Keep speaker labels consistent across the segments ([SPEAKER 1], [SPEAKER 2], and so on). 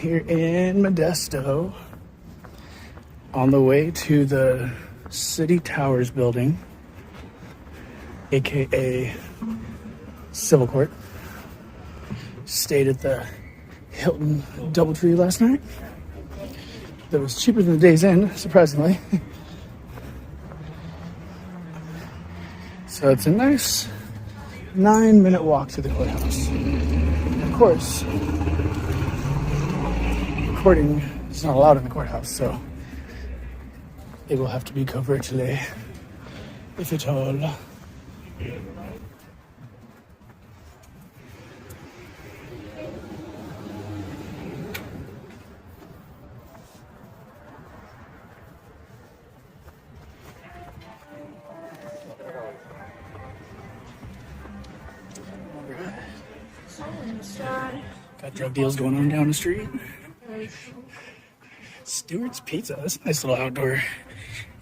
[SPEAKER 1] here in Modesto on the way to the City Towers building, aka Civil Court. Stayed at the Hilton Doubletree last night. That was cheaper than the Days Inn, surprisingly. So it's a nice 9-minute walk to the courthouse. Of course, recording is not allowed in the courthouse, so it will have to be covertly, if at all. Got drug deals going on down the street. Stewart's Pizza. That's a nice little outdoor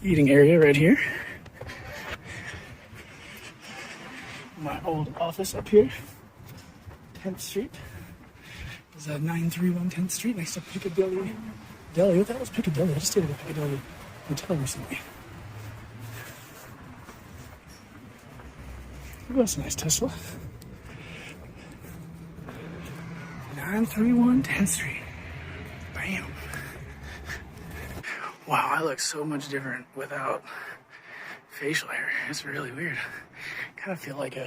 [SPEAKER 1] eating area right here. My old office up here, 10th Street. Is that 931 10th Street next to Piccadilly Deli. What the hell is Piccadilly? I just stayed at a Piccadilly hotel recently. Oh, that's a nice Tesla. 931 10th Street. Bam. Wow, I look so much different without facial hair. It's really weird. Kind of feel like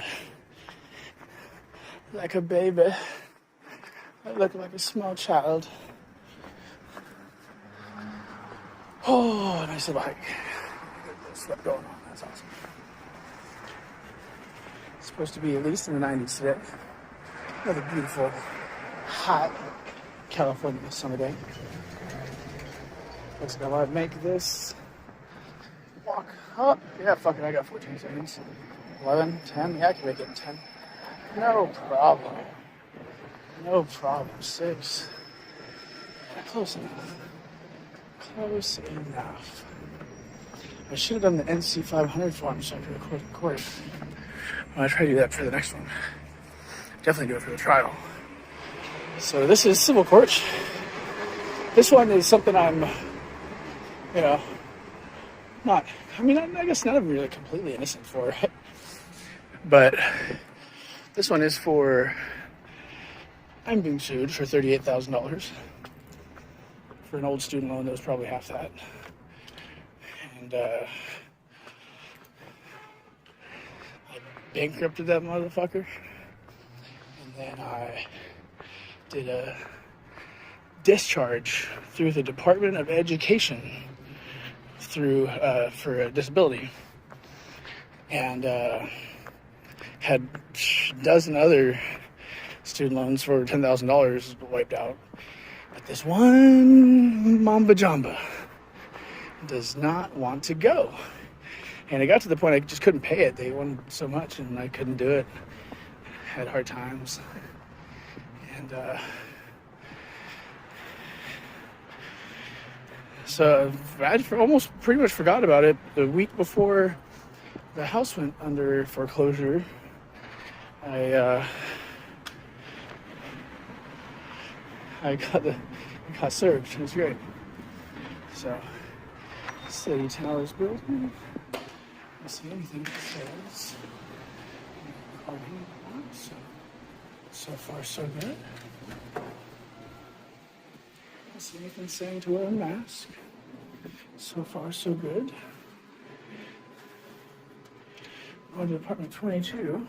[SPEAKER 1] a baby. I look like a small child. Oh, nice little hike. Sweat going on. That's awesome. It's supposed to be at least in the 90s today. Another beautiful, hot California summer day. Looks like I might make this walk up. Yeah, fuck it, I got 14 seconds. 11, 10, yeah, I can make it in 10. No problem. No problem. 6. Close enough. Close enough. I should have done the NC 500 form so I could record the court. I'll try to do that for the next one. Definitely do it for the trial. So this is civil court. This one is something I'm, not, I guess none of them are really completely innocent for, right? But this one is for, I'm being sued for $38,000 for an old student loan that was probably half that. And I bankrupted that motherfucker. And then I did a discharge through the Department of Education for a disability. And had a dozen other student loans for $10,000 wiped out. But this one Mamba Jamba does not want to go. And it got to the point I just couldn't pay it. They wanted so much and I couldn't do it. Had hard times. And so I almost pretty much forgot about it. The week before the house went under foreclosure, I got served. It was great. So, City Towers building. Let's see anything it says. So far, so good. Let's see anything saying to wear a mask. So far, so good. Going to apartment 22.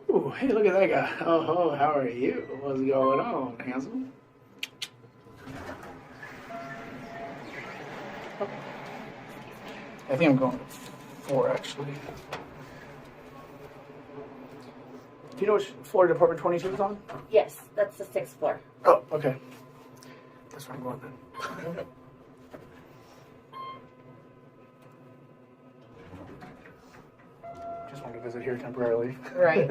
[SPEAKER 1] Ooh, hey, look at that guy. Oh, how are you? What's going on, handsome? Oh. I think I'm going to 4, actually. Do you know which floor Department 22 is on?
[SPEAKER 2] Yes, that's the 6th floor.
[SPEAKER 1] Oh, okay. That's where I'm going then. Just want to visit here temporarily.
[SPEAKER 2] Right.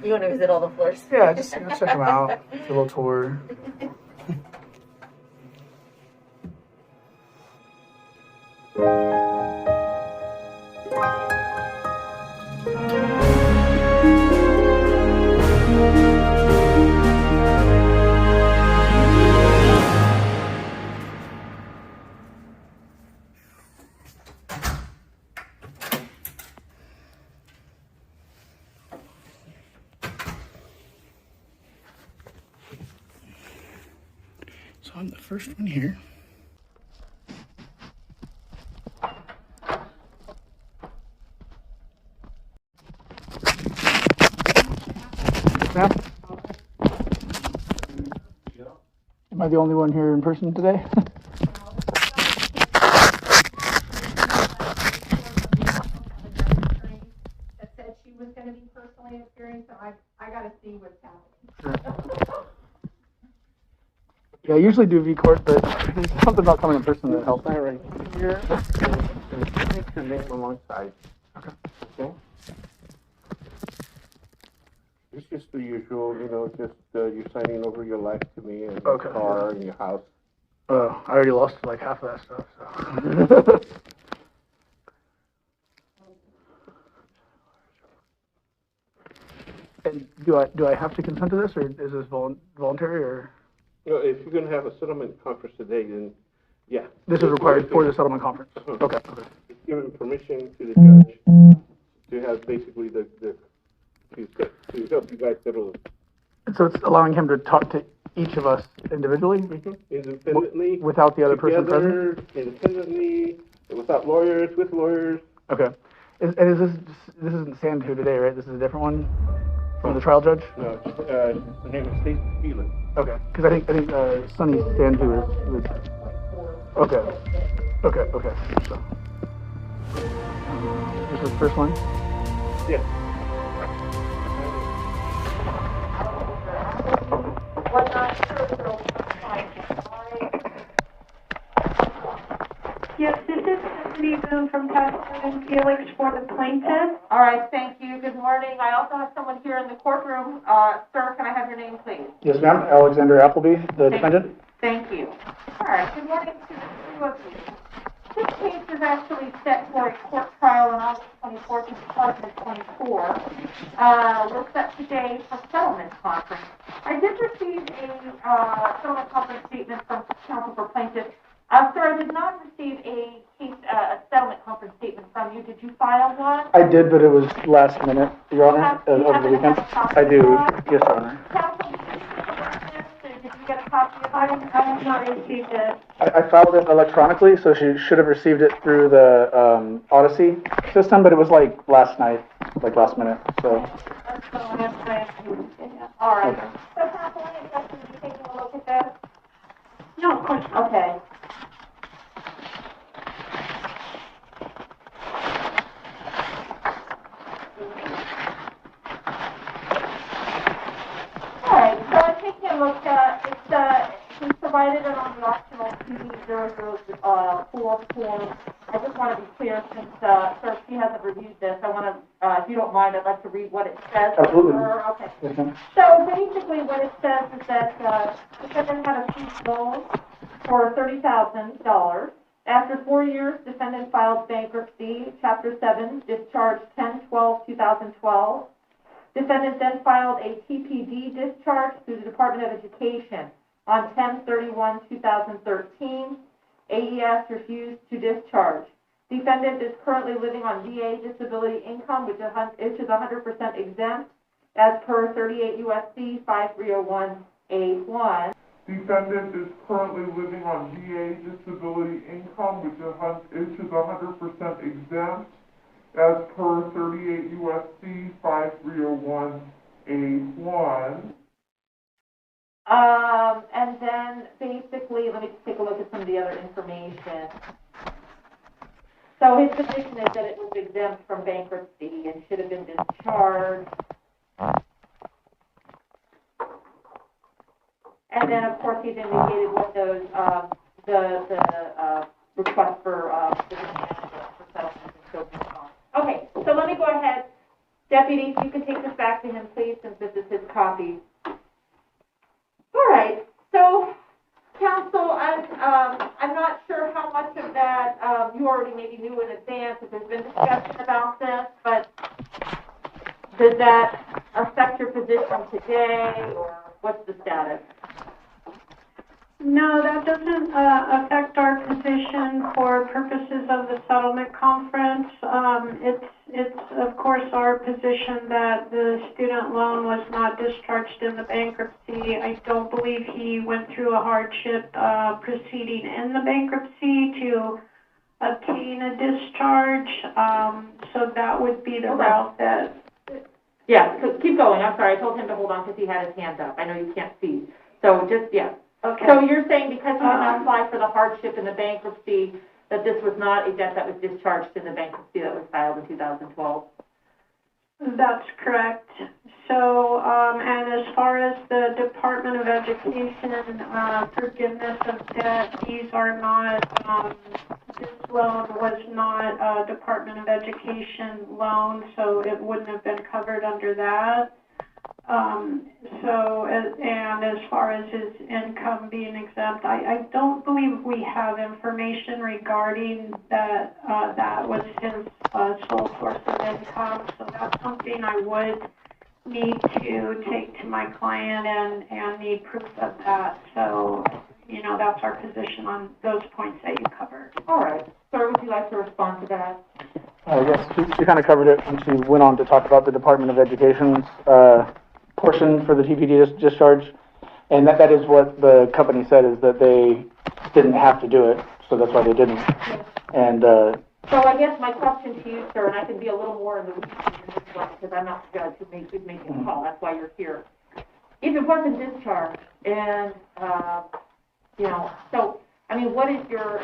[SPEAKER 2] You want to visit all the floors?
[SPEAKER 1] Yeah, just check them out. Do a little tour. So I'm the first one here. Ma'am? Am I the only one here in person today?
[SPEAKER 3] That said she was going to be personally appearing, so I got to see what's happening.
[SPEAKER 1] Yeah, I usually do V-Court, but there's something about coming in person that helps.
[SPEAKER 4] All right, here, take your name alongside. Okay. It's just the usual, just you're signing over your life to me and your
[SPEAKER 1] Okay.
[SPEAKER 4] car and your house.
[SPEAKER 1] Oh, I already lost like half of that stuff, so. And do I have to consent to this, or is this voluntary, or?
[SPEAKER 4] If you're going to have a settlement conference today, then yeah.
[SPEAKER 1] This is required for the settlement conference? Okay.
[SPEAKER 4] It's given permission to the judge to have basically to help you guys settle
[SPEAKER 1] So it's allowing him to talk to each of us individually?
[SPEAKER 4] independently.
[SPEAKER 1] Without the other person present?
[SPEAKER 4] Independently, without lawyers, with lawyers.
[SPEAKER 1] Okay. Is this isn't Sandu today, right? This is a different one from the trial judge?
[SPEAKER 4] No, the name is Stacey Phelan.
[SPEAKER 1] Okay, because I think Sonny Sandu is okay. So this is the first one.
[SPEAKER 4] Yes.
[SPEAKER 3] Yes, this is Stephanie Boone from Pastor and Felix for the plaintiff. All right, thank you. Good morning. I also have someone here in the courtroom. Sir, can I have your name, please?
[SPEAKER 1] Yes, ma'am. Alexander Appleby, the defendant.
[SPEAKER 3] Thank you. All right, good morning to the two of you. This case is actually set for a court trial on August 24th, 2024. We're set today for settlement conference. I did receive a settlement conference statement from counsel for plaintiff. Sir, I did not receive a settlement conference statement from you. Did you file one?
[SPEAKER 1] I did, but it was last minute, Your Honor, over the weekend. I do, yes, Your Honor.
[SPEAKER 3] Counsel, did you get a copy of it? I have not received it.
[SPEAKER 1] I filed it electronically, so she should have received it through the Odyssey system, but it was like last night, like last minute, so.
[SPEAKER 3] All right.
[SPEAKER 1] Okay.
[SPEAKER 3] So, counsel, any objections to taking a look at this? No, of course not. Okay. All right, so I'm taking a look at he's provided it on the optional CD004 form. I just want to be clear since, sir, she hasn't reviewed this. I want to, if you don't mind, I'd like to read what it says.
[SPEAKER 1] Absolutely.
[SPEAKER 3] Okay.
[SPEAKER 1] Mm-hmm.
[SPEAKER 3] So basically what it says is that the defendant had a few loans for $30,000. After 4 years, defendant filed bankruptcy, Chapter 7, discharge 10/12/2012. Defendant then filed a TPD discharge through the Department of Education on 10/31/2013. AES refused to discharge. Defendant is currently living on VA disability income, which is 100% exempt, as per 38 U.S.C. 5301A1.
[SPEAKER 5] Defendant is currently living on VA disability income, which is 100% exempt, as per 38 U.S.C. 5301A1.
[SPEAKER 3] And then basically, let me just take a look at some of the other information. So his position is that it was exempt from bankruptcy and should have been discharged. And then, of course, he's indicated what those, the request for settlement and so on. Okay, so let me go ahead. Deputy, if you could take this back to him, please, since this is his copy. All right, so, counsel, I'm not sure how much of that you already maybe knew in advance, if there's been discussion about this, but does that affect your position today, or what's the status?
[SPEAKER 6] No, that doesn't affect our position for purposes of the settlement conference. It's of course our position that the student loan was not discharged in the bankruptcy. I don't believe he went through a hardship proceeding in the bankruptcy to obtain a discharge. So that would be the route that.
[SPEAKER 3] Yeah, so keep going. I'm sorry. I told him to hold on because he had his hand up. I know you can't see. So just, yeah.
[SPEAKER 6] Okay.
[SPEAKER 3] So you're saying because he did not apply for the hardship in the bankruptcy, that this was not a debt that was discharged in the bankruptcy that was filed in 2012?
[SPEAKER 6] That's correct. So, and as far as the Department of Education forgiveness of debt, these are not, this loan was not a Department of Education loan, so it wouldn't have been covered under that. And as far as his income being exempt, I don't believe we have information regarding that, that was his sole source of income, so that's something I would need to take to my client and need proof of that. So, you know, that's our position on those points that you covered.
[SPEAKER 3] All right. Sir, would you like to respond to that?
[SPEAKER 1] Yes, she kind of covered it when she went on to talk about the Department of Education's portion for the TPD discharge. And that is what the company said, is that they didn't have to do it, so that's why they didn't. And
[SPEAKER 3] so I guess my question to you, sir, and I can be a little more in the weeds in this one because I'm not the judge who's making the call. That's why you're here. If it wasn't discharged, and you know, so I mean, what is your?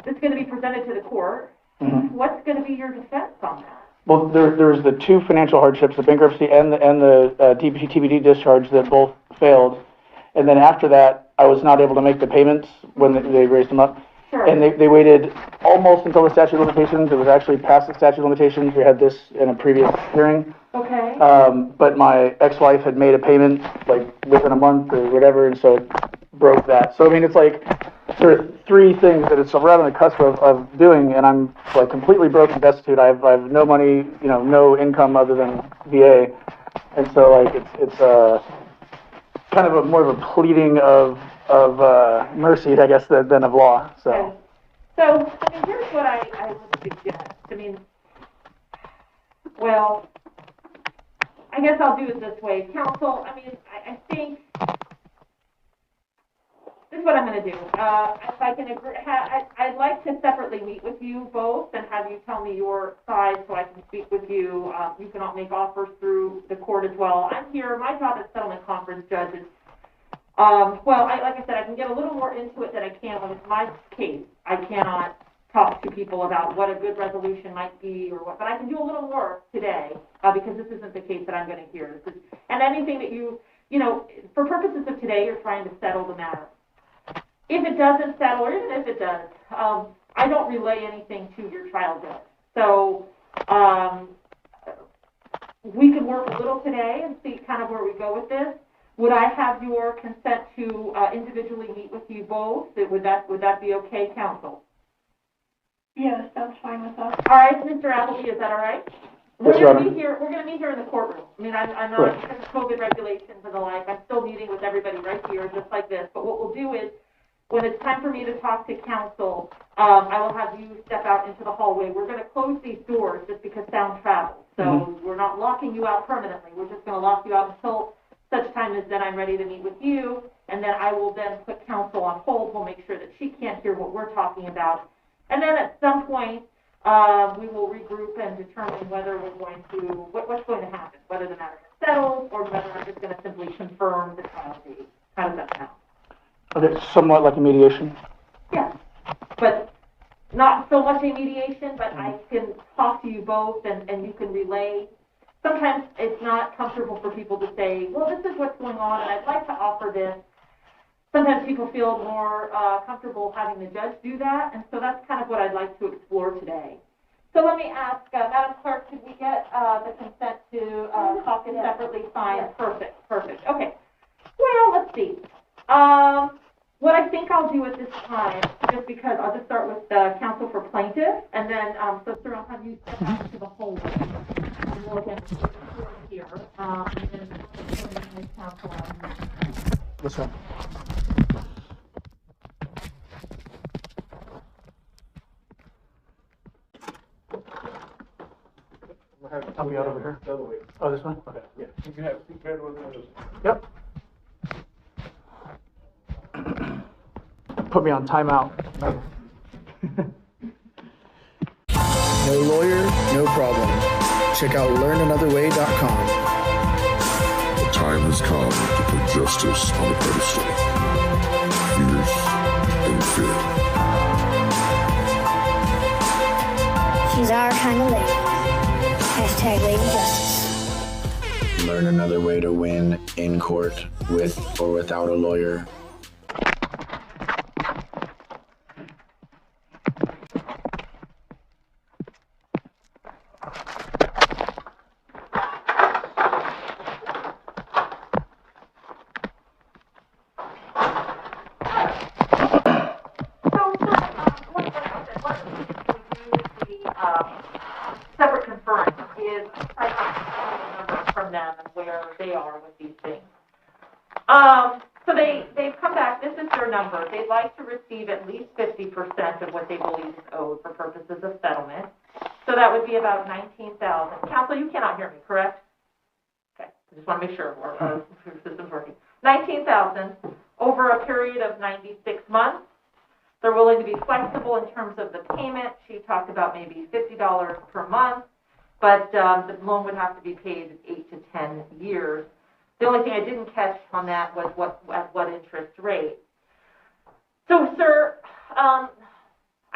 [SPEAKER 3] This is going to be presented to the court. Mm-hmm. What's going to be your defense on that?
[SPEAKER 1] Well, there's the two financial hardships, the bankruptcy and the TPD discharge that both failed. And then after that, I was not able to make the payments when they raised them up.
[SPEAKER 3] Sure.
[SPEAKER 1] And they waited almost until the statute of limitations. It was actually past the statute of limitations. We had this in a previous hearing.
[SPEAKER 3] Okay.
[SPEAKER 1] But my ex-wife had made a payment like within a month or whatever, and so it broke that. So I mean, it's like there are three things that it's right on the cusp of doing, and I'm like completely broke and destitute. I have no money, you know, no income other than VA, and so like it's kind of more of a pleading of mercy, I guess, than of law. So.
[SPEAKER 3] Okay. So I mean, here's what I would suggest. I mean, well, I guess I'll do it this way, counsel. I mean, I think. This is what I'm going to do. If I can agree, I'd like to separately meet with you both and have you tell me your side so I can speak with you. You can all make offers through the court as well. I'm here. My job as settlement conference judge is, like I said, I can get a little more into it than I can when it's my case. I cannot talk to people about what a good resolution might be or what, but I can do a little more today because this isn't the case that I'm going to hear. And anything that you know, for purposes of today, you're trying to settle the matter. If it doesn't settle, or even if it does, I don't relay anything to your trial judge. So we can work a little today and see kind of where we go with this. Would I have your consent to individually meet with you both? Would that be okay, counsel?
[SPEAKER 6] Yes, that's fine with us.
[SPEAKER 3] All right, Mr. Appleby, is that all right? We're going to meet here in the courtroom. I mean, I'm not, because of COVID regulations and the like, I'm still meeting with everybody right here, just like this. But what we'll do is, when it's time for me to talk to counsel, I will have you step out into the hallway. We're going to close these doors just because sound travels. So we're not locking you out permanently. We're just going to lock you out until such time as then I'm ready to meet with you. And then I will then put counsel on hold. We'll make sure that she can't hear what we're talking about. And then at some point, we will regroup and determine whether we're going to, what's going to happen, whether the matter is settled or whether I'm just going to simply confirm the trial date. How does that sound?
[SPEAKER 1] Okay, somewhat like a mediation.
[SPEAKER 3] Yes, but not so much a mediation, but I can talk to you both and you can relay. Sometimes it's not comfortable for people to say, well, this is what's going on and I'd like to offer this. Sometimes people feel more comfortable having the judge do that, and so that's kind of what I'd like to explore today. So let me ask, Madam Clerk, could we get the consent to talk it separately? Fine, yes. Perfect. Okay, well, let's see. What I think I'll do at this time, just because I'll just start with the counsel for plaintiff, and then, so sir, I'll have you step out to the hallway, and we'll get here, and then counsel on.
[SPEAKER 1] This one. I'll be out over here.
[SPEAKER 4] The other way.
[SPEAKER 1] Oh, this one? Okay.
[SPEAKER 4] Yeah, you can have two bedrooms and those.
[SPEAKER 1] Yep. Put me on timeout.
[SPEAKER 7] No lawyer, no problem. Check out learnanotherway.com.
[SPEAKER 8] The time has come to put justice on a pedestal. Fierce and fair.
[SPEAKER 9] She's our kind of lady. Hashtag Lady Justice.
[SPEAKER 7] Learn another way to win in court with or without a lawyer.
[SPEAKER 3] Separate concern is I have a number from them and where they are with these things. So they've come back, this is their number. They'd like to receive at least 50% of what they believe is owed for purposes of settlement. So that would be about $19,000. Counsel, you cannot hear me, correct? Okay, I just want to make sure our system's working. $19,000 over a period of 96 months. They're willing to be flexible in terms of the payment. She talked about maybe $50 per month, but the loan would have to be paid in 8 to 10 years. The only thing I didn't catch on that was at what interest rate. So, sir, I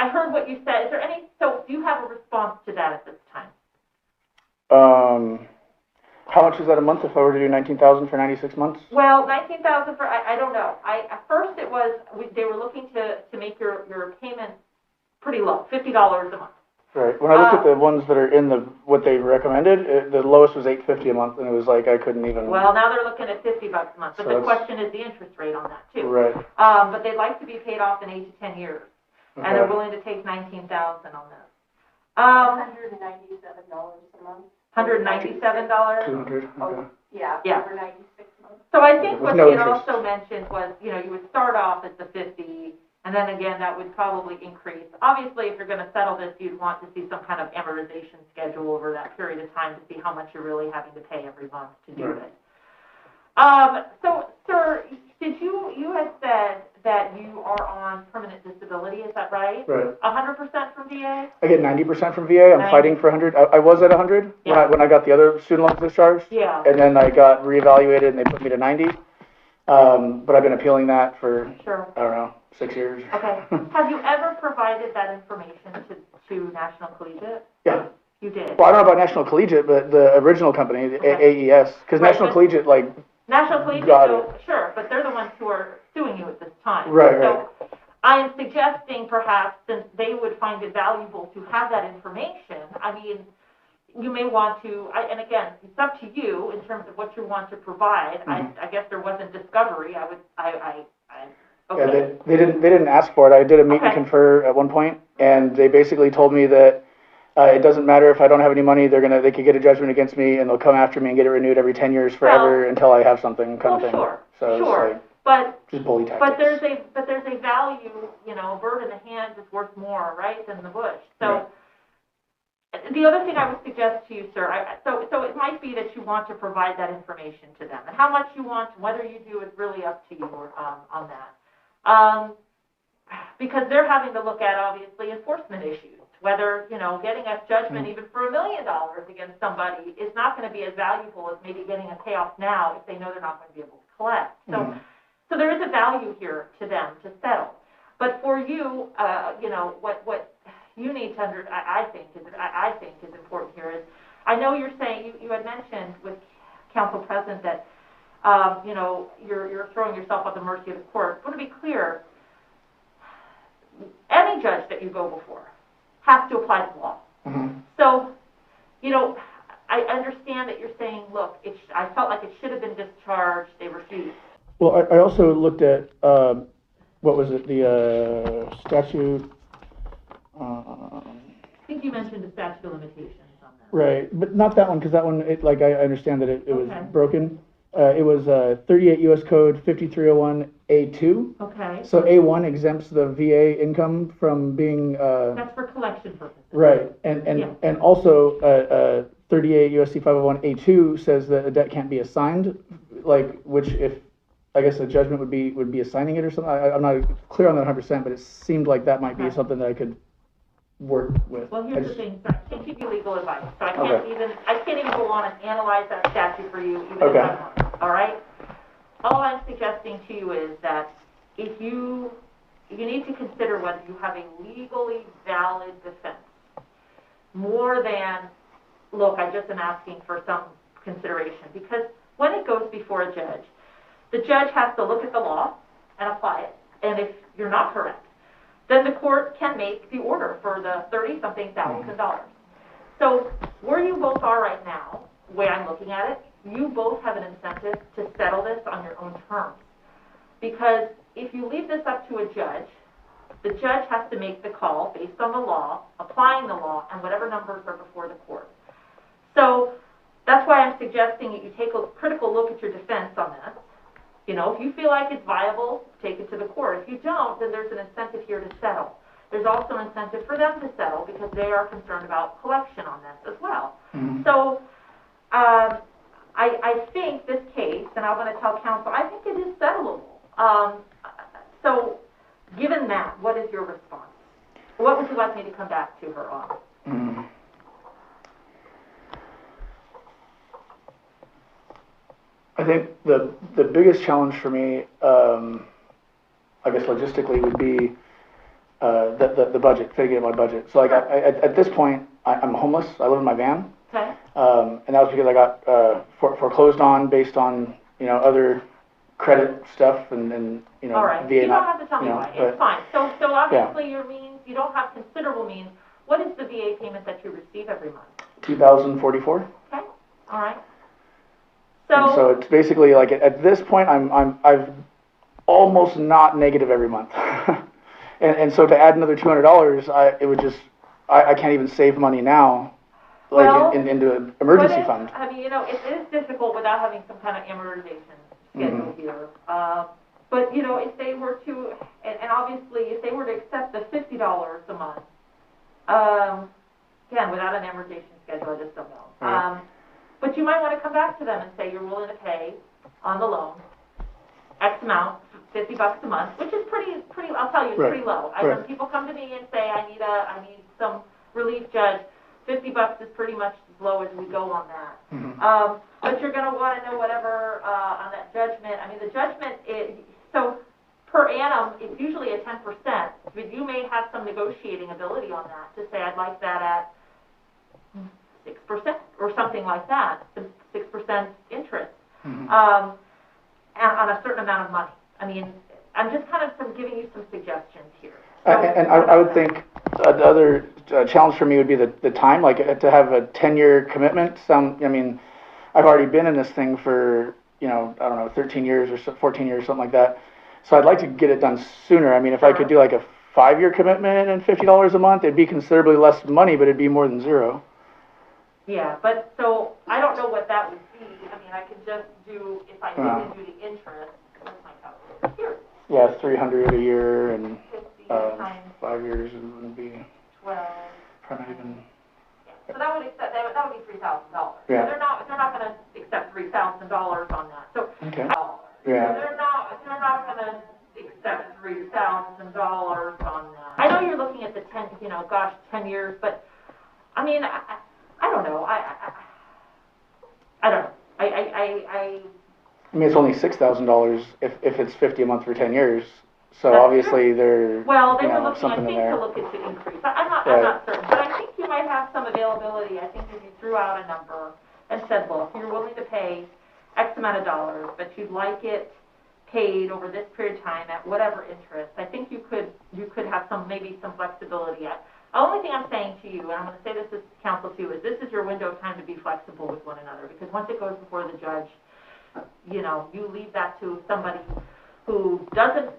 [SPEAKER 3] heard what you said. Is there any? So, do you have a response to that at this time?
[SPEAKER 1] How much is that a month if I were to do 19,000 for 96 months?
[SPEAKER 3] Well, 19,000 for I don't know. At first it was they were looking to make your payment pretty low, $50 a month.
[SPEAKER 1] Right. When I looked at the ones that are in what they recommended, the lowest was $850 a month, and it was like I couldn't even.
[SPEAKER 3] Well, now they're looking at $50 a month, but
[SPEAKER 1] So
[SPEAKER 3] the question is the interest rate on that too.
[SPEAKER 1] Right.
[SPEAKER 3] But they'd like to be paid off in 8 to 10 years,
[SPEAKER 1] Okay.
[SPEAKER 3] and they're willing to take $19,000 on this.
[SPEAKER 2] $197 a month.
[SPEAKER 3] $197.
[SPEAKER 1] 200. Okay.
[SPEAKER 2] Yeah,
[SPEAKER 3] Yeah.
[SPEAKER 2] over 96 months.
[SPEAKER 3] So I think
[SPEAKER 1] With
[SPEAKER 3] what
[SPEAKER 1] no
[SPEAKER 3] she had
[SPEAKER 1] interest.
[SPEAKER 3] also mentioned was, you would start off at the 50, and then again, that would probably increase. Obviously, if you're going to settle this, you'd want to see some kind of amortization schedule over that period of time to see how much you're really having to pay every month to do
[SPEAKER 1] Right.
[SPEAKER 3] it. So, sir, you had said that you are on permanent disability, is that right?
[SPEAKER 1] Right.
[SPEAKER 3] 100% from VA?
[SPEAKER 1] I get 90% from VA. I'm
[SPEAKER 3] 90.
[SPEAKER 1] fighting for 100. I was at 100
[SPEAKER 3] Yeah.
[SPEAKER 1] when I got the other student loans discharged,
[SPEAKER 3] Yeah.
[SPEAKER 1] and then I got reevaluated and they put me to 90. But I've been appealing that for
[SPEAKER 3] Sure.
[SPEAKER 1] I don't know 6 years.
[SPEAKER 3] Okay. Have you ever provided that information to National Collegiate?
[SPEAKER 1] Yeah.
[SPEAKER 3] You did?
[SPEAKER 1] Well, I don't know about National Collegiate, but the original company, the
[SPEAKER 3] Okay.
[SPEAKER 1] AES, because
[SPEAKER 3] Right,
[SPEAKER 1] National
[SPEAKER 3] but-
[SPEAKER 1] Collegiate, like,
[SPEAKER 3] National Collegiate,
[SPEAKER 1] Got
[SPEAKER 3] so, sure, but they're the ones who are suing you at this time.
[SPEAKER 1] Right,
[SPEAKER 3] So I am suggesting perhaps, since they would find it valuable to have that information, I mean, you may want to, and again, it's up to you in terms of what you want to provide. I guess there wasn't discovery.
[SPEAKER 1] yeah,
[SPEAKER 3] okay.
[SPEAKER 1] they didn't ask for it. I did a meet and
[SPEAKER 3] Okay.
[SPEAKER 1] confer at one point, and they basically told me that it doesn't matter if I don't have any money. They could get a judgment against me, and they'll come after me and get it renewed every 10 years forever until I have something, kind of thing.
[SPEAKER 3] Sure,
[SPEAKER 1] So it's
[SPEAKER 3] sure,
[SPEAKER 1] like,
[SPEAKER 3] but
[SPEAKER 1] just bully tactics.
[SPEAKER 3] But there's a value, a bird in the hand is worth more, right, than the bush. So the other thing I would suggest to you, sir, so it might be that you want to provide that information to them, and how much you want, whether you do is really up to you on that. Because they're having to look at obviously enforcement issues, whether getting a judgment even for $1 million against somebody is not going to be as valuable as maybe getting a payoff now if they know they're not going to be able to collect. So. So there is a value here to them to settle. But for you, what you need to I think is important here is, I know you're saying, you had mentioned with counsel present that, you're throwing yourself at the mercy of the court. I want to be clear, any judge that you go before has to apply the law.
[SPEAKER 1] Mm-hmm.
[SPEAKER 3] So, I understand that you're saying, look, I felt like it should have been discharged, they refused.
[SPEAKER 1] Well, I also looked at, what was it, the statute,
[SPEAKER 3] I think you mentioned the statute of limitations on that.
[SPEAKER 1] right, but not that one, because that one, I understand that it was
[SPEAKER 3] Okay.
[SPEAKER 1] broken. It was 38 U.S. Code 5301A2.
[SPEAKER 3] Okay,
[SPEAKER 1] So A1 exempts the VA income from being,
[SPEAKER 3] that's for collection purposes.
[SPEAKER 1] right,
[SPEAKER 3] Yeah.
[SPEAKER 1] and also 38 USC 501A2 says that a debt can't be assigned, like, which if, I guess a judgment would be assigning it or something. I'm not clear on that 100%, but it seemed like that might be
[SPEAKER 3] Okay.
[SPEAKER 1] something that I could work with.
[SPEAKER 3] Well, here's the thing, sir, I can't give you legal advice, so I can't
[SPEAKER 1] Okay.
[SPEAKER 3] even go on and analyze that statute for you, even
[SPEAKER 1] Okay.
[SPEAKER 3] if I want, all right? All I'm suggesting to you is that if you need to consider whether you have a legally valid defense, more than, look, I just am asking for some consideration, because when it goes before a judge, the judge has to look at the law and apply it, and if you're not correct, then the court can make the order for the $30-something thousand. So where you both are right now, the way I'm looking at it, you both have an incentive to settle this on your own terms. Because if you leave this up to a judge, the judge has to make the call based on the law, applying the law, and whatever numbers are before the court. So that's why I'm suggesting that you take a critical look at your defense on this. You know, if you feel like it's viable, take it to the court. If you don't, then there's an incentive here to settle. There's also an incentive for them to settle because they are concerned about collection on this as well.
[SPEAKER 1] Mhm.
[SPEAKER 3] So I think this case, and I'm going to tell counsel, I think it is settleable. So given that, what is your response? What would you like me to come back to her on?
[SPEAKER 1] Mm. I think the biggest challenge for me, I guess logistically, would be the budget, figuring out my budget. So like at this point, I'm homeless. I live in my van,
[SPEAKER 3] Okay?
[SPEAKER 1] and that was because I got foreclosed on based on other credit stuff and
[SPEAKER 3] All right.
[SPEAKER 1] VA
[SPEAKER 3] You don't
[SPEAKER 1] not,
[SPEAKER 3] have to tell me why.
[SPEAKER 1] but-
[SPEAKER 3] It's fine. So obviously your means, you don't have considerable means. What is the VA payment that you receive every month?
[SPEAKER 1] $2,044.
[SPEAKER 3] Okay? All right.
[SPEAKER 1] And so it's basically like at this point I've almost not negative every month, and so to add another $200, it would just I can't even save money now, like
[SPEAKER 3] Well,
[SPEAKER 1] into an emergency
[SPEAKER 3] What if-
[SPEAKER 1] fund.
[SPEAKER 3] I mean, it is difficult without having some kind of amortization schedule here. But if they were to, and obviously if they were to accept the $50 a month, again, without an amortization schedule, I just don't know.
[SPEAKER 1] Right.
[SPEAKER 3] But you might want to come back to them and say you're willing to pay on the loan X amount, $50 a month, which is pretty. I'll tell you, it's
[SPEAKER 1] Right.
[SPEAKER 3] pretty low.
[SPEAKER 1] Right.
[SPEAKER 3] When people come to me and say I need some relief, judge, $50 is pretty much as low as we go on that.
[SPEAKER 1] Mhm.
[SPEAKER 3] But you're going to want to know whatever on that judgment. I mean, the judgment is so per annum. It's usually a 10%, but you may have some negotiating ability on that to say I'd like that at 6% or something like that, 6% interest,
[SPEAKER 1] Mhm.
[SPEAKER 3] on a certain amount of money. I mean, I'm just kind of giving you some suggestions here.
[SPEAKER 1] And I would think the other challenge for me would be the time, like to have a 10-year commitment. I mean, I've already been in this thing for, I don't know, 13 years or 14 years, something like that. So I'd like to get it done sooner. I mean, if I could do like a 5-year commitment and $50 a month, it'd be considerably less money, but it'd be more than zero.
[SPEAKER 3] Yeah, but so I don't know what that would be. I mean, I could just do, if I didn't do the interest, where's my calculator? Here,
[SPEAKER 1] Yeah, 300 a year and
[SPEAKER 3] 50 times
[SPEAKER 1] 5 years would be
[SPEAKER 3] 12.
[SPEAKER 1] probably not even.
[SPEAKER 3] So that would be $3,000.
[SPEAKER 1] Yeah.
[SPEAKER 3] So they're not going to accept $3,000 on that. So
[SPEAKER 1] Okay.
[SPEAKER 3] So
[SPEAKER 1] Yeah.
[SPEAKER 3] they're not going to accept $3,000 on that. I know you're looking at the 10 years, but I mean, I don't know. I don't know. I
[SPEAKER 1] I mean, it's only $6,000 if it's $50 a month for 10 years. So
[SPEAKER 3] That's
[SPEAKER 1] obviously there,
[SPEAKER 3] Well, they were looking, I
[SPEAKER 1] something in
[SPEAKER 3] think,
[SPEAKER 1] there.
[SPEAKER 3] to look into increase. I'm not
[SPEAKER 1] Right.
[SPEAKER 3] certain, but I think you might have some availability. I think if you threw out a number and said, look, you're willing to pay X amount of dollars, but you'd like it paid over this period of time at whatever interest, I think you could have maybe some flexibility. The only thing I'm saying to you, and I'm going to say this as counsel too, is this is your window of time to be flexible with one another, because once it goes before the judge, you leave that to somebody who doesn't.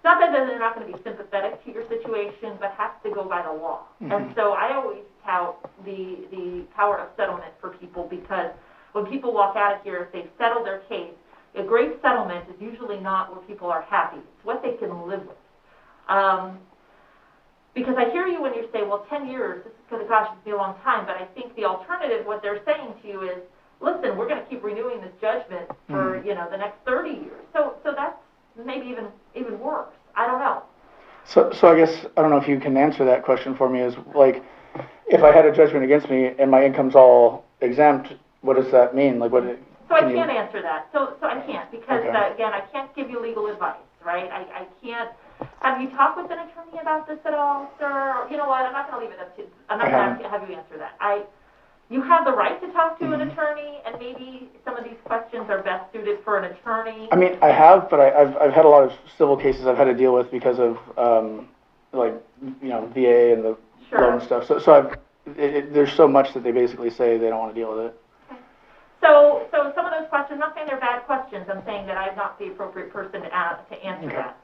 [SPEAKER 3] Not that they're not going to be sympathetic to your situation, but has to go by the law.
[SPEAKER 1] Mhm.
[SPEAKER 3] And so I always tout the power of settlement for people, because when people walk out of here, if they've settled their case, a great settlement is usually not where people are happy. It's what they can live with. Because I hear you when you say, well, 10 years, this is going to, gosh, it's be a long time, but I think the alternative, what they're saying to you is, listen, we're going to keep renewing this judgment for, you know, the next 30 years. So that's maybe even worse. I don't know.
[SPEAKER 1] So I guess, I don't know if you can answer that question for me, is like, if I had a judgment against me and my income's all exempt, what does that mean? Like, what?
[SPEAKER 3] So I can't answer that. So I can't, because,
[SPEAKER 1] Okay.
[SPEAKER 3] again, I can't give you legal advice, right? I can't. Have you talked with an attorney about this at all, sir? You know what, I'm not going to leave it up to, I'm not going to have you answer that. You have the right to talk to an attorney, and maybe some of these questions are best suited for an attorney.
[SPEAKER 1] I mean, I have, but I've had a lot of civil cases I've had to deal with because of, like, you know, VA and the loan stuff. So there's so much that they basically say they don't want to deal with it.
[SPEAKER 3] So some of those questions, I'm not saying they're bad questions, I'm saying that I'm not the appropriate person to answer that.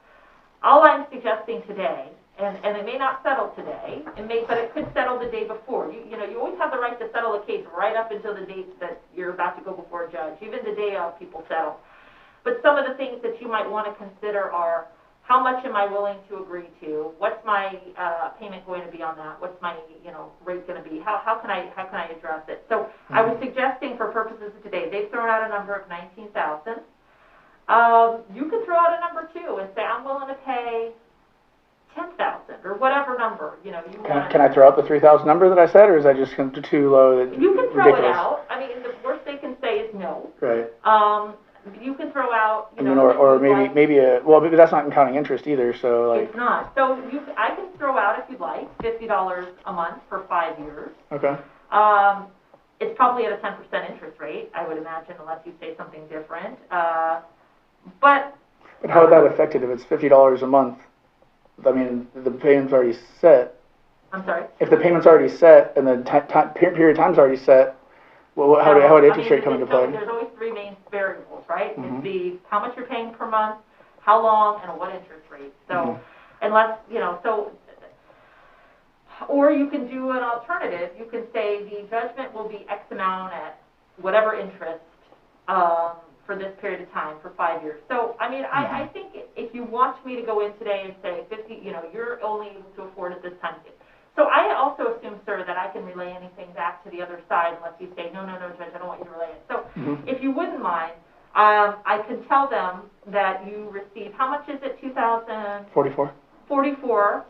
[SPEAKER 3] All I'm suggesting today, and it may not settle today, but it could settle the day before. You know, you always have the right to settle a case right up until the date that you're about to go before a judge. Even the day of, people settle. But some of the things that you might want to consider are, how much am I willing to agree to? What's my payment going to be on that? What's my, you know, rate going to be? How can I address it? So I was suggesting, for purposes of today, they've thrown out a number of $19,000. You could throw out a number too and say, I'm willing to pay $10,000 or whatever number, you know.
[SPEAKER 1] Can I throw out the 3,000 number that I said, or is that just too low?
[SPEAKER 3] You can throw
[SPEAKER 1] ridiculous?
[SPEAKER 3] it out. I mean, the worst they can say is no.
[SPEAKER 1] Right.
[SPEAKER 3] You can throw out, you
[SPEAKER 1] I mean,
[SPEAKER 3] know.
[SPEAKER 1] or maybe maybe that's not counting interest either. So like.
[SPEAKER 3] It's not. So I can throw out, if you'd like, $50 a month for 5 years.
[SPEAKER 1] Okay.
[SPEAKER 3] It's probably at a 10% interest rate, I would imagine, unless you say something different. But
[SPEAKER 1] how would that affect it if it's $50 a month? I mean, the payment's already set.
[SPEAKER 3] I'm sorry?
[SPEAKER 1] If the payment's already set and the period of time's already set, well, how would interest rate come into play?
[SPEAKER 3] There's always three main variables, right? It's how much you're paying per month, how long, and what interest rate. So unless, you know, or you can do an alternative. You can say the judgment will be X amount at whatever interest for this period of time, for 5 years. So, I mean, I think if you want me to go in today and say 50, you know, you're only able to afford it this time. So I also assume, sir, that I can relay anything back to the other side unless you say, no, Judge, I don't want you to relay it. So if you wouldn't mind, I can tell them that you receive, how much is it, $2,044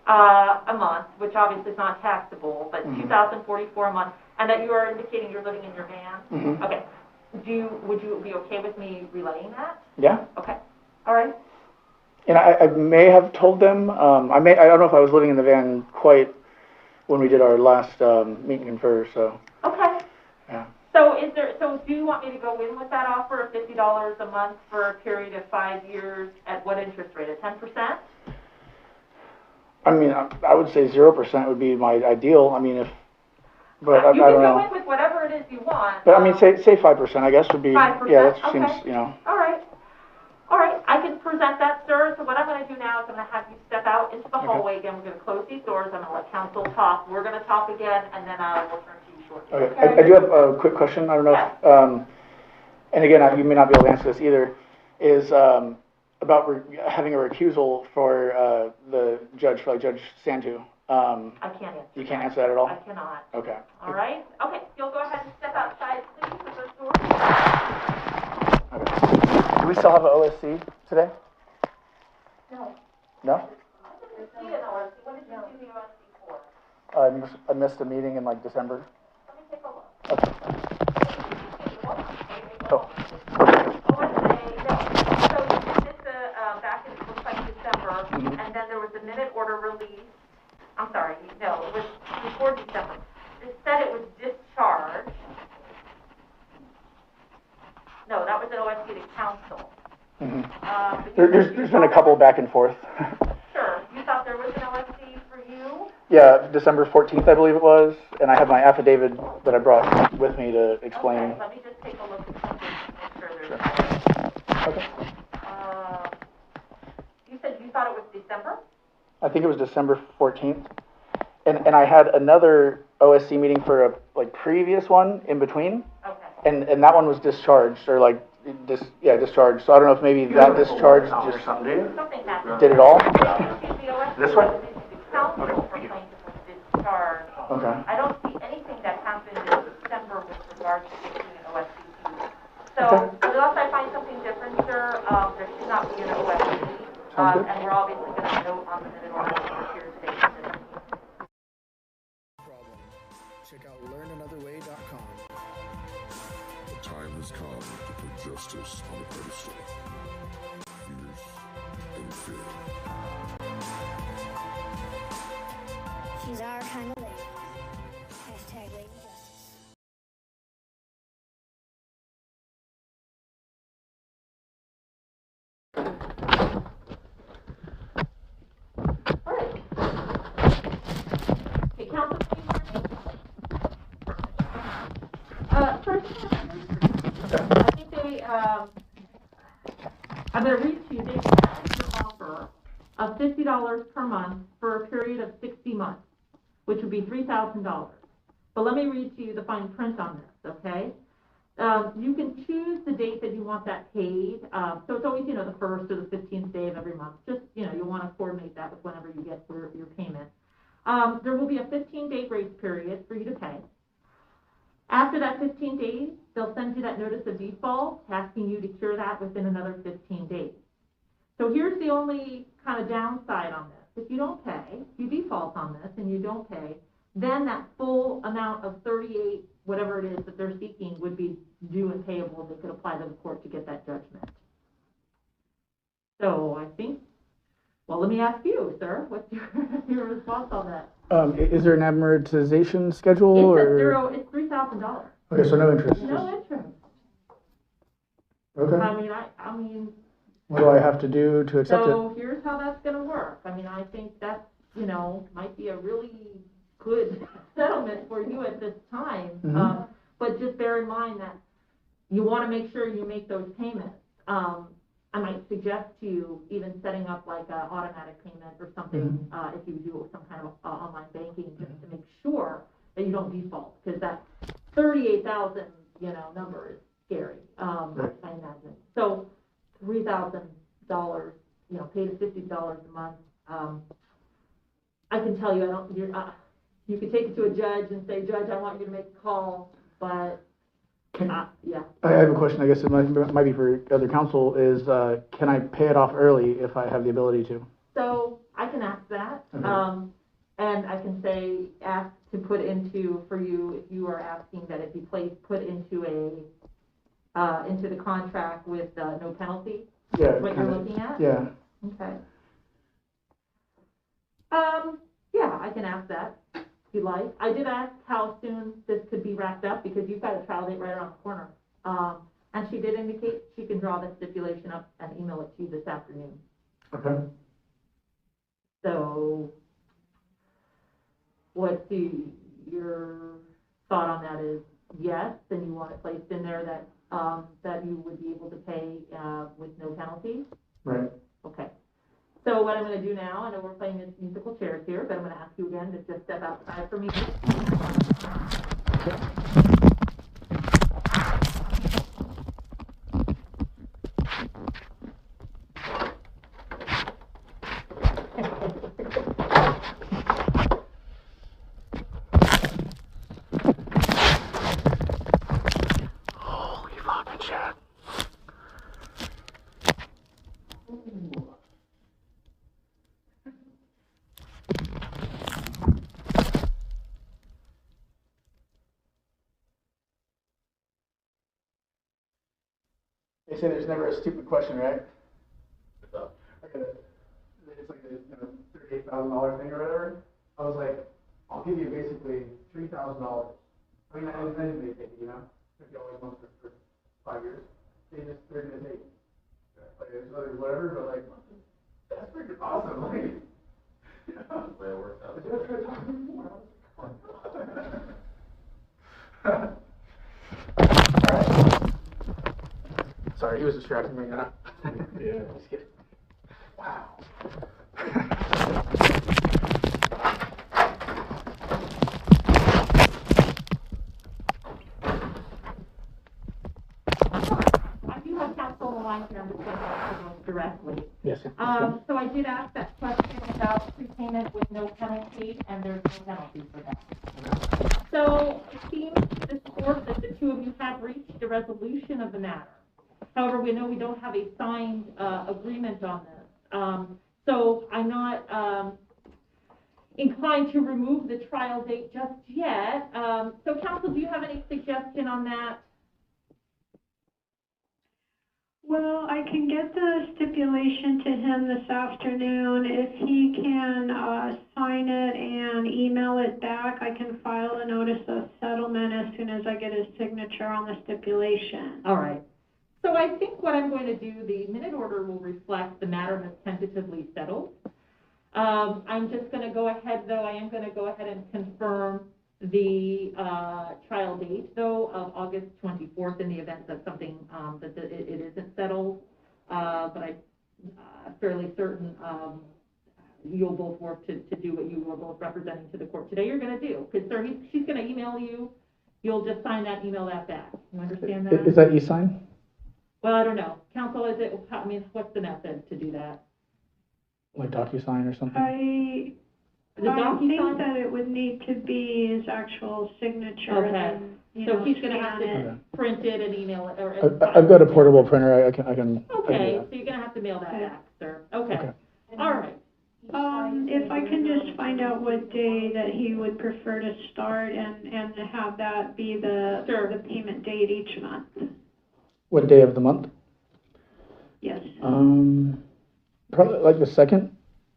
[SPEAKER 3] a month, which obviously is not taxable, but $2,044 a month, and that you are indicating you're living in your van? Okay. Would you be okay with me relaying that?
[SPEAKER 1] Yeah.
[SPEAKER 3] Okay. All right.
[SPEAKER 1] And I may have told them, I don't know if I was living in the van quite when we did our last meet and confer, so.
[SPEAKER 3] Okay.
[SPEAKER 1] Yeah.
[SPEAKER 3] So do you want me to go in with that offer of $50 a month for a period of 5 years at what interest rate, at 10%?
[SPEAKER 1] I mean, I would say 0% would be my ideal. I mean, but I don't know.
[SPEAKER 3] You can go in with whatever it is you want.
[SPEAKER 1] But I mean, say 5%, I guess would be.
[SPEAKER 3] 5%?
[SPEAKER 1] Yeah, that
[SPEAKER 3] Okay.
[SPEAKER 1] seems, you know.
[SPEAKER 3] All right. I can present that, sir. So what I'm going to do now is I'm going to have you step out into the hallway again. We're going to close these doors. I'm going to let counsel talk. We're going to talk again, and then we'll turn to you shortly.
[SPEAKER 1] Okay. I do have a quick question. I don't know if, and again, you may not be able to answer this either, is about having a recusal for the judge, for like Judge Santu.
[SPEAKER 3] I can't answer.
[SPEAKER 1] You can't answer that at all?
[SPEAKER 3] I cannot.
[SPEAKER 1] Okay.
[SPEAKER 3] All right? Okay. You'll go ahead and step outside, please, for those doors.
[SPEAKER 1] Okay. Do we still have an OSC today?
[SPEAKER 3] No.
[SPEAKER 1] No?
[SPEAKER 3] I didn't see an OSC. What did you do the OSC for?
[SPEAKER 1] I missed a meeting in like December.
[SPEAKER 3] Let me take a look.
[SPEAKER 1] Okay. Oh.
[SPEAKER 3] So you did this back in, it looks like December, and then there was a minute order release. I'm sorry, no, it was before December. It said it was discharged. No, that was an OSC to counsel.
[SPEAKER 1] There's been a couple back and forth.
[SPEAKER 3] Sure. You thought there was an OSC for you?
[SPEAKER 1] Yeah, December 14th, I believe it was, and I have my affidavit that I brought with me to explain.
[SPEAKER 3] Okay, let me just take a look at something to make sure there's
[SPEAKER 1] Okay.
[SPEAKER 3] You said you thought it was December?
[SPEAKER 1] I think it was December 14th. And I had another OSC meeting for a like previous one in between.
[SPEAKER 3] Okay.
[SPEAKER 1] And that one was discharged, or like, discharged. So I don't know if maybe that discharged just
[SPEAKER 3] Something happened.
[SPEAKER 1] did it all.
[SPEAKER 3] The OSC
[SPEAKER 1] This one?
[SPEAKER 3] No, counsel for plaintiff was discharged.
[SPEAKER 1] Okay.
[SPEAKER 3] I don't see anything that happened in December with regards to issuing an OSCP. So unless I find something different, sir, there should not be an OSCP. And we're obviously going to note on the minute order number here today.
[SPEAKER 7] Problem. Check out learnanotherway.com.
[SPEAKER 8] The time has come to put justice on a pedestal. Fierce and fair.
[SPEAKER 9] She's our kind of lady. Hashtag Lady Justice.
[SPEAKER 3] Okay, counsel, please hear me? First, I think I'm going to read to you, they accepted your offer of $50 per month for a period of 60 months, which would be $3,000. But let me read to you the fine print on this, okay? You can choose the date that you want that paid. So it's always, the first or the 15th day of every month. Just, you want to coordinate that with whenever you get your payment. There will be a 15-day grace period for you to pay. After that 15 days, they'll send you that notice of default, asking you to cure that within another 15 days. So here's the only kind of downside on this. If you don't pay, if you default on this and you don't pay, then that full amount of 38, whatever it is that they're seeking, would be due and payable. They could apply to the court to get that judgment. So I think, well, let me ask you, sir, what's your response on that?
[SPEAKER 1] Is there an amortization schedule?
[SPEAKER 3] It's
[SPEAKER 1] or?
[SPEAKER 3] zero, it's $3,000.
[SPEAKER 1] Okay, so no interest.
[SPEAKER 3] No interest.
[SPEAKER 1] Okay.
[SPEAKER 3] I mean.
[SPEAKER 1] What do I have to do to accept it?
[SPEAKER 3] So here's how that's going to work. I mean, I think that's, might be a really good settlement for you at this time.
[SPEAKER 1] Mm-hmm.
[SPEAKER 3] But just bear in mind that you want to make sure you make those payments. I might suggest to you even setting up like an automatic payment or something, if you do some kind of online banking, just to make sure that you don't default, because that 38,000, number is scary, I imagine. So $3,000, pay the $50 a month. I can tell you, you could take it to a judge and say, Judge, I want you to make a call, but yeah.
[SPEAKER 1] I have a question, I guess it might be for other counsel, is can I pay it off early if I have the ability to?
[SPEAKER 3] So I can ask that, and I can say, ask to put into, for you, if you are asking that it be put into into the contract with no penalty.
[SPEAKER 1] Yeah.
[SPEAKER 3] What you're looking at?
[SPEAKER 1] Yeah.
[SPEAKER 3] Okay. Yeah, I can ask that if you like. I did ask how soon this could be wrapped up, because you've got a trial date right around the corner. And she did indicate she can draw the stipulation up and email it to you this afternoon.
[SPEAKER 1] Okay.
[SPEAKER 3] So what's your thought on that is yes, then you want it placed in there that that you would be able to pay with no penalty?
[SPEAKER 1] Right.
[SPEAKER 3] Okay. So what I'm going to do now, I know we're playing this musical chairs here, but I'm going to ask you again to just step outside for me.
[SPEAKER 1] Holy fucking shit. They say there's never a stupid question, right? What's up? Okay, it's like a $38,000 thing or whatever. I was like, I'll give you basically $3,000. I mean, I didn't take it, if you always want for 5 years. They're gonna take like it's other whatever, but like that's freaking awesome. Like, that's the way it works out. Just try to talk to me more. Alright. Sorry, he was distracting me.
[SPEAKER 4] Yeah.
[SPEAKER 1] Just kidding. Wow.
[SPEAKER 3] I do have counsel on the line here, I'm just going to talk to them directly.
[SPEAKER 1] Yes.
[SPEAKER 3] So I did ask that question about prepayment with no penalty, and there's no penalty for that. So it seems this court that the two of you have reached a resolution of the matter. However, we know we don't have a signed agreement on this. So I'm not inclined to remove the trial date just yet. So counsel, do you have any suggestion on that?
[SPEAKER 6] Well, I can get the stipulation to him this afternoon. If he can sign it and email it back, I can file a notice of settlement as soon as I get his signature on the stipulation.
[SPEAKER 3] All right. So I think what I'm going to do, the minute order will reflect the matter that's tentatively settled. I'm just going to go ahead, though, I am going to go ahead and confirm the trial date, though, of August 24th in the event that something, that it isn't settled. But I'm fairly certain you'll both work to do what you were both representing to the court today you're going to do. Because, sir, she's going to email you. You'll just sign that, email that back. You understand that?
[SPEAKER 1] Is that e-sign?
[SPEAKER 3] Well, I don't know. Counsel, is it, I mean, what's the method to do that?
[SPEAKER 1] Like DocuSign or something?
[SPEAKER 6] I think that it would need to be his actual signature.
[SPEAKER 3] Okay.
[SPEAKER 6] And, you
[SPEAKER 3] So
[SPEAKER 6] know,
[SPEAKER 3] he's going to have
[SPEAKER 6] scan
[SPEAKER 3] to
[SPEAKER 6] it.
[SPEAKER 3] print it and email it. Or
[SPEAKER 1] I've got a portable printer. I can.
[SPEAKER 3] Okay, so you're going to have to mail that
[SPEAKER 6] Okay.
[SPEAKER 3] back, sir. Okay.
[SPEAKER 1] Okay.
[SPEAKER 3] All right.
[SPEAKER 6] If I can just find out what day that he would prefer to start and have that be the payment date each month.
[SPEAKER 1] What day of the month?
[SPEAKER 6] Yes.
[SPEAKER 1] Probably like the 2nd.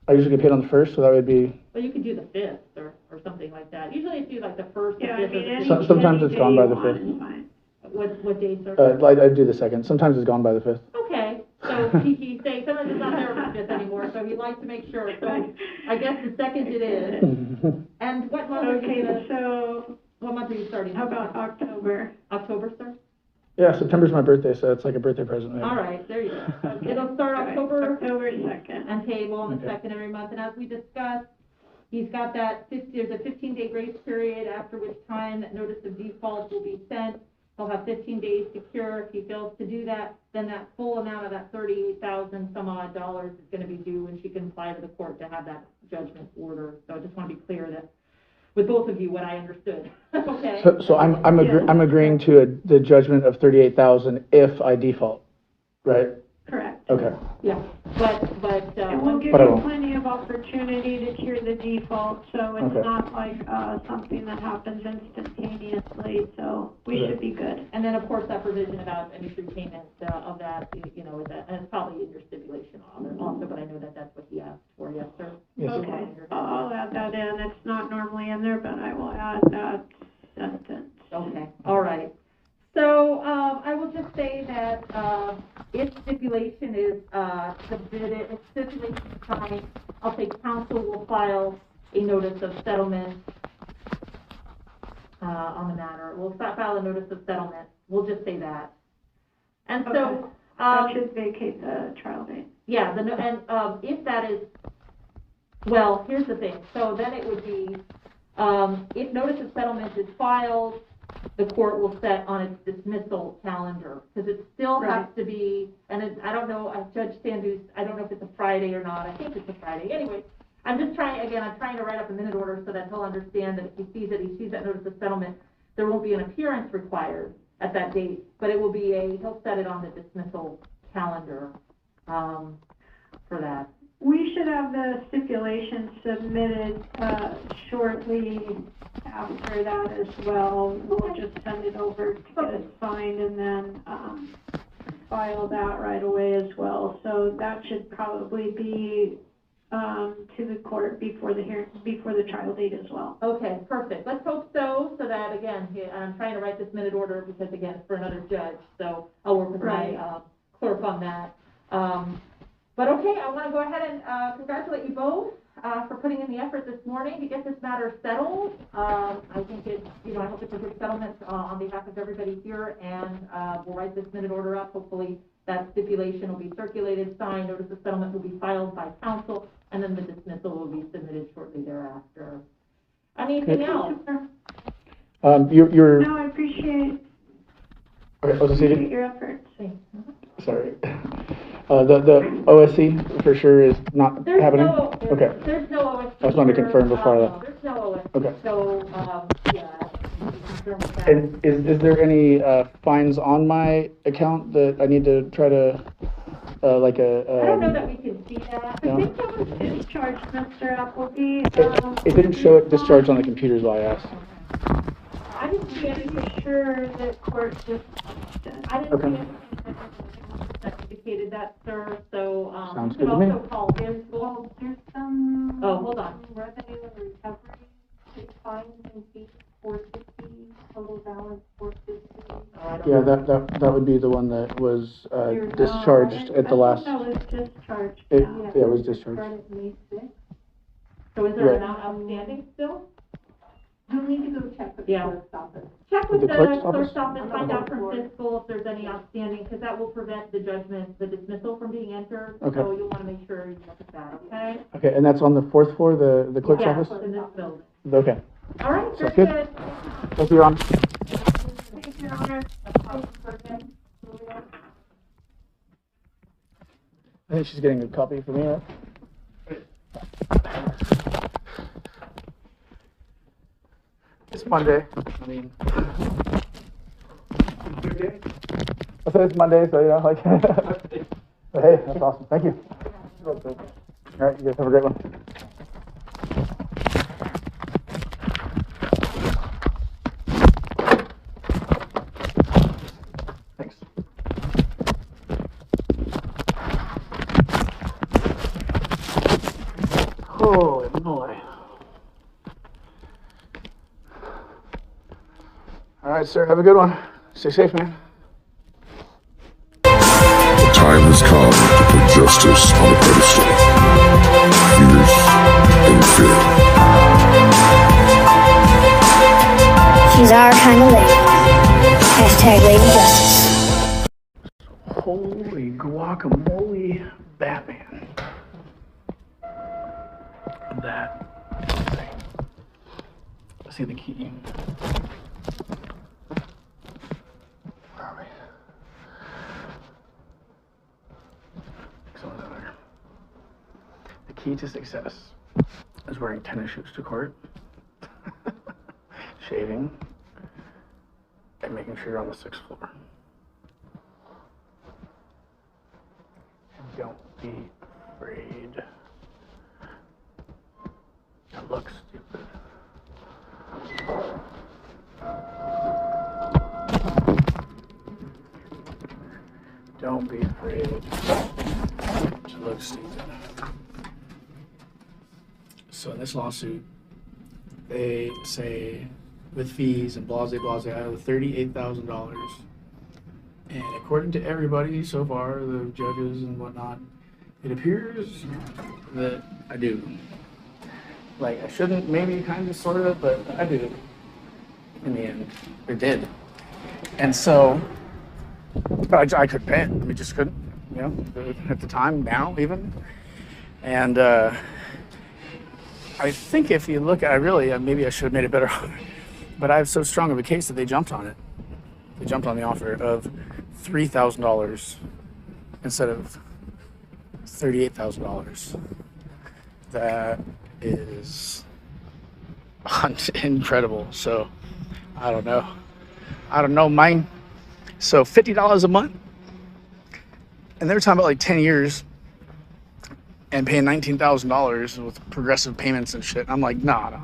[SPEAKER 1] I usually get paid on the 1st, so that would be.
[SPEAKER 3] Well, you could do the 5th or something like that. Usually it's do like the 1st
[SPEAKER 6] Yeah,
[SPEAKER 3] or
[SPEAKER 6] I
[SPEAKER 3] 5th.
[SPEAKER 6] mean,
[SPEAKER 3] or the
[SPEAKER 1] Sometimes it's gone by the 5th.
[SPEAKER 6] Is fine.
[SPEAKER 3] What day, sir?
[SPEAKER 1] I do the 2nd. Sometimes it's gone by the 5th.
[SPEAKER 3] Okay, so he say sometimes it's not there on the 5th anymore, so he'd like to make sure. So I guess the 2nd it is. And what month are you gonna,
[SPEAKER 6] so
[SPEAKER 3] what month are you starting?
[SPEAKER 6] how about October?
[SPEAKER 3] October, sir?
[SPEAKER 1] Yeah, September's my birthday, so it's like a birthday present. Maybe.
[SPEAKER 3] All right, there you go. It'll start October
[SPEAKER 6] 2nd.
[SPEAKER 3] and payable on the
[SPEAKER 1] Okay.
[SPEAKER 3] 2nd every month. And as we discussed, he's got that there's a 15-day grace period, after which time that notice of default will be sent. He'll have 15 days to cure. If he fails to do that, then that full amount of that $38,000 some odd dollars is going to be due, and she can apply to the court to have that judgment order. So I just want to be clear that with both of you what I understood. Okay.
[SPEAKER 1] So I'm agreeing to the judgment of $38,000 if I default, right?
[SPEAKER 6] Correct.
[SPEAKER 1] Okay.
[SPEAKER 3] Yeah, but
[SPEAKER 6] And we'll give
[SPEAKER 1] But I
[SPEAKER 6] you
[SPEAKER 1] won't.
[SPEAKER 6] plenty of opportunity to cure the default, so it's
[SPEAKER 1] Okay.
[SPEAKER 6] not like something that happens instantaneously, so we
[SPEAKER 1] Okay.
[SPEAKER 6] should be good.
[SPEAKER 3] and then of course that provision about any prepayment of that, you know, and it's probably in your stipulation also, but I know that that's what he asked for. Yes, sir.
[SPEAKER 1] Yes, sir.
[SPEAKER 6] Okay, I'll add that in. It's not normally in there, but I will add that sentence.
[SPEAKER 3] Okay, all right. So, I will just say that, if stipulation is, submitted, if stipulation is signed, I'll say counsel will file a notice of settlement, on the matter. We'll file a notice of settlement. We'll just say that. And so,
[SPEAKER 6] Okay. That should vacate the trial date.
[SPEAKER 3] yeah, if that is, well, here's the thing. So then it would be, if notice of settlement is filed, the court will set on its dismissal calendar, because it still has to be, and I don't know, Judge Sandus, I don't know if it's a Friday or not. I think it's a Friday. Anyway, I'm trying to write up a minute order so that he'll understand that if he sees that notice of settlement, there won't be an appearance required at that date, but it will be he'll set it on the dismissal calendar, for that.
[SPEAKER 6] We should have the stipulation submitted shortly after that as well. We'll just send it over to get it signed and then file that right away as well. So that should probably be to the court before the trial date as well.
[SPEAKER 3] Okay, perfect. Let's hope so that, again, I'm trying to write this minute order because, again, it's for another judge, so I'll work with my clerk on that. But okay, I want to go ahead and congratulate you both for putting in the effort this morning to get this matter settled. I think I hope it's a good settlement on behalf of everybody here, and we'll write this minute order up. Hopefully that stipulation will be circulated, signed, notice of settlement will be filed by counsel, and then the dismissal will be submitted shortly thereafter. Anything else?
[SPEAKER 1] You're.
[SPEAKER 6] No, I appreciate
[SPEAKER 1] Okay, I was gonna say,
[SPEAKER 6] your efforts.
[SPEAKER 1] sorry. The OSC for sure is not
[SPEAKER 3] There's
[SPEAKER 1] happening?
[SPEAKER 3] no,
[SPEAKER 1] Okay.
[SPEAKER 3] there's no OSC.
[SPEAKER 1] I just wanted to confirm before that.
[SPEAKER 3] There's no OSC.
[SPEAKER 1] Okay.
[SPEAKER 3] So, yeah, you can confirm with that.
[SPEAKER 1] And is there any fines on my account that I need to try to, like a?
[SPEAKER 3] I don't know that we can see that.
[SPEAKER 1] No?
[SPEAKER 6] I think that was discharged, Mr. Appleby.
[SPEAKER 1] It didn't show it discharged on the computers while I asked.
[SPEAKER 3] I didn't see anything
[SPEAKER 6] Sure that court just,
[SPEAKER 3] I didn't
[SPEAKER 1] Okay.
[SPEAKER 3] see anything that indicated that, sir, so,
[SPEAKER 1] Sounds
[SPEAKER 3] you
[SPEAKER 1] good
[SPEAKER 3] can
[SPEAKER 1] to me.
[SPEAKER 3] also call in.
[SPEAKER 6] well, there's some.
[SPEAKER 3] Oh, hold on.
[SPEAKER 6] Revenue and recovery, fines and fees, 450, total balance 450.
[SPEAKER 1] Yeah, that would be the one that was discharged at the last.
[SPEAKER 6] I think that was discharged.
[SPEAKER 1] Yeah, it was discharged.
[SPEAKER 6] Started May 6th.
[SPEAKER 3] So is there
[SPEAKER 1] Right.
[SPEAKER 3] an amount outstanding still?
[SPEAKER 6] You'll need to go check with the
[SPEAKER 3] Yeah.
[SPEAKER 6] clerk's office.
[SPEAKER 3] Check with
[SPEAKER 1] The
[SPEAKER 3] the
[SPEAKER 1] clerk's
[SPEAKER 3] clerk's
[SPEAKER 1] office?
[SPEAKER 3] office, find out from fiscal if there's any outstanding, because that will prevent the judgment, the dismissal from being entered.
[SPEAKER 1] Okay.
[SPEAKER 3] So you'll want to make sure you look at that, okay?
[SPEAKER 1] Okay, and that's on the 4th floor, the clerk's
[SPEAKER 3] Yeah,
[SPEAKER 1] office?
[SPEAKER 3] in this building.
[SPEAKER 1] Okay.
[SPEAKER 3] All right, very
[SPEAKER 1] Sounds good.
[SPEAKER 3] good.
[SPEAKER 1] Thank you, Your Honor.
[SPEAKER 6] Thank you, Your Honor.
[SPEAKER 1] I think she's getting a copy for me, right? It's Monday. I mean, I said it's Monday, so you know, like. But hey, that's awesome. Thank you. All right, you guys have a great one. Thanks. Holy moly. All right, sir. Have a good one. Stay safe, man.
[SPEAKER 8] The time has come to put justice on a pedestal. Fierce and fair.
[SPEAKER 9] She's our kind of lady. Hashtag Lady Justice.
[SPEAKER 1] Holy guacamole, Batman. That thing. Let's see the key. Where are we? Someone's in there. The key to success is wearing tennis shoes to court, shaving, and making sure you're on the 6th floor. And don't be afraid to look stupid. Don't be afraid to look stupid. So in this lawsuit, they say with fees and blase, I owe $38,000. And according to everybody so far, the judges and whatnot, it appears that I do. Like, I shouldn't, maybe, kind of, sort of, but I do. In the end, or did. And so, but I couldn't pay it. I just couldn't, you know, at the time, now even. And I think if you look at it, maybe I should have made it better. But I have so strong of a case that they jumped on it. They jumped on the offer of $3,000 instead of $38,000. That is incredible. So I don't know, mine. So $50 a month, and they were talking about like 10 years and paying $19,000 with progressive payments and shit. I'm like, no.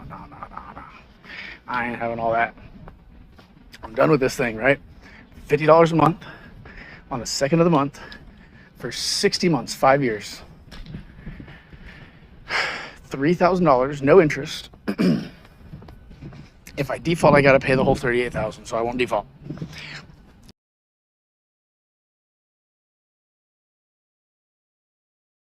[SPEAKER 1] I ain't having all that. I'm done with this thing, right? $50 a month on the 2nd of the month for 60 months, 5 years. $3,000, no interest. If I default, I got to pay the whole $38,000, so I won't default.